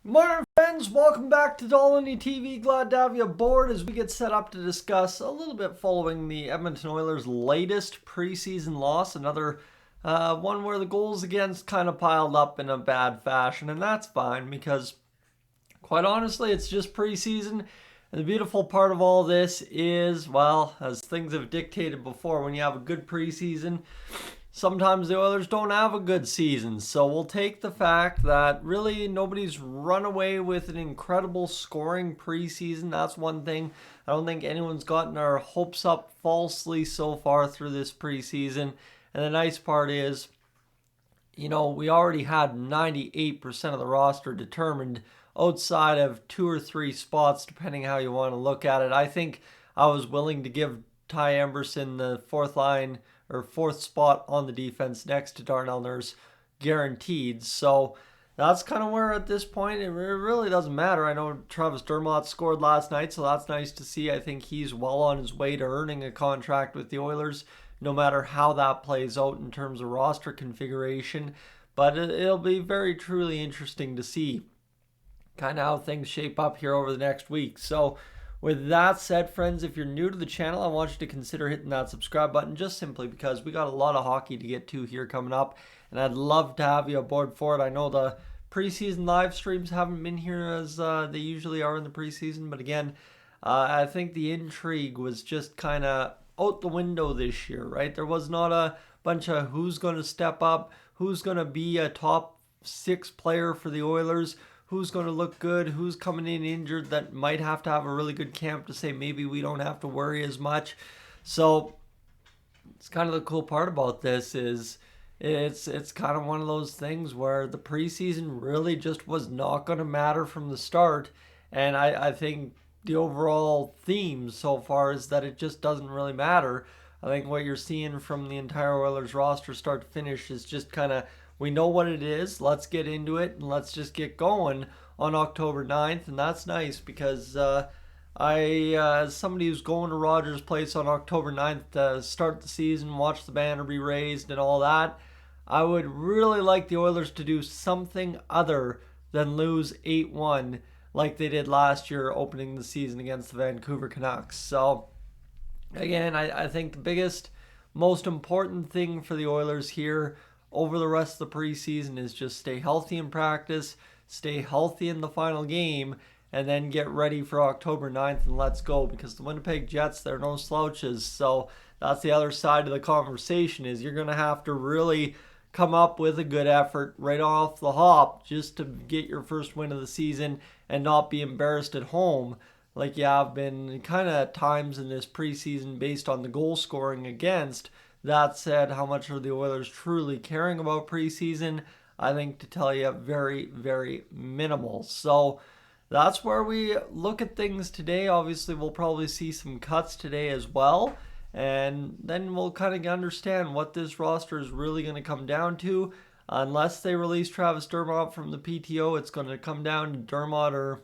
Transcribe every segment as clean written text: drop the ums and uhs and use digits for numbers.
Morning, friends. Welcome back to Dolynny TV. Glad to have you aboard as we get set up to discuss a little bit following the Edmonton Oilers' latest preseason loss. Another one where the goals against kind of piled up in a bad fashion, and that's fine because, quite honestly, it's just preseason. And the beautiful part of all this is, well, as things have dictated before, when you have a good preseason, sometimes the Oilers don't have a good season. So we'll take the fact that really nobody's run away with an incredible scoring preseason. That's one thing. I don't think anyone's gotten our hopes up falsely so far through this preseason. And the nice part is, we already had 98% of the roster determined outside of 2 or 3 spots, depending how you want to look at it. I think I was willing to give Ty Emberson the fourth line or fourth spot on the defense next to Darnell Nurse guaranteed. So that's kind of where at this point it really doesn't matter. I know Travis Dermott scored last night, so that's nice to see. I think he's well on his way to earning a contract with the Oilers, no matter how that plays out in terms of roster configuration. But it'll be very truly interesting to see kind of how things shape up here over the next week. So with that said, friends, if you're new to the channel, I want you to consider hitting that subscribe button just simply because we got a lot of hockey to get to here coming up, and I'd love to have you aboard for it. I know the preseason live streams haven't been here as they usually are in the preseason, but again, I think the intrigue was just kind of out the window this year, right? There was not a bunch of who's going to step up, who's going to be a top 6 player for the Oilers, who's going to look good, who's coming in injured that might have to have a really good camp to say maybe we don't have to worry as much. So it's kind of the cool part about this is it's kind of one of those things where the preseason really just was not going to matter from the start. And I think the overall theme so far is that it just doesn't really matter. I think what you're seeing from the entire Oilers roster start to finish is just kind of, we know what it is, let's get into it, and let's just get going on October 9th. And that's nice because as somebody who's going to Rogers Place on October 9th to start the season, watch the banner be raised and all that, I would really like the Oilers to do something other than lose 8-1 like they did last year opening the season against the Vancouver Canucks. So again, I think the biggest, most important thing for the Oilers here over the rest of the preseason is just stay healthy in practice, stay healthy in the final game, and then get ready for October 9th and let's go, because the Winnipeg Jets, they're no slouches. So that's the other side of the conversation, is you're going to have to really come up with a good effort right off the hop just to get your first win of the season and not be embarrassed at home like you have been kind of times in this preseason based on the goal scoring against. That said, how much are the Oilers truly caring about preseason? I think to tell you, very, very minimal. So that's where we look at things today. Obviously, we'll probably see some cuts today as well. And then we'll kind of understand what this roster is really going to come down to. Unless they release Travis Dermott from the PTO, it's going to come down to Dermott or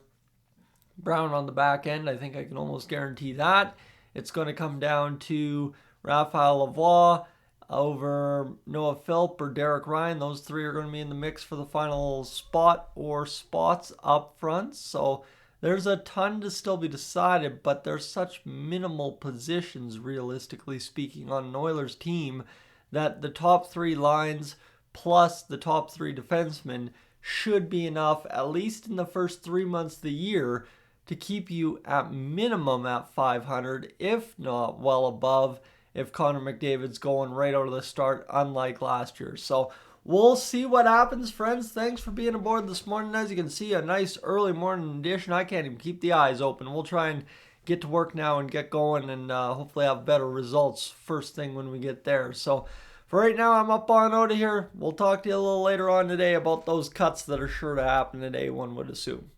Brown on the back end. I think I can almost guarantee that. It's going to come down to Raphael Lavoie over Noah Philp or Derek Ryan. Those 3 are going to be in the mix for the final spot or spots up front. So there's a ton to still be decided, but there's such minimal positions, realistically speaking, on an Oilers team that the top 3 lines plus the top 3 defensemen should be enough, at least in the first 3 months of the year, to keep you at minimum at 500, if not well above, if Connor McDavid's going right out of the start, unlike last year. So we'll see what happens, friends. Thanks for being aboard this morning. As you can see, a nice early morning edition. I can't even keep the eyes open. We'll try and get to work now and get going and hopefully have better results first thing when we get there. So for right now, I'm up on out of here. We'll talk to you a little later on today about those cuts that are sure to happen today, one would assume.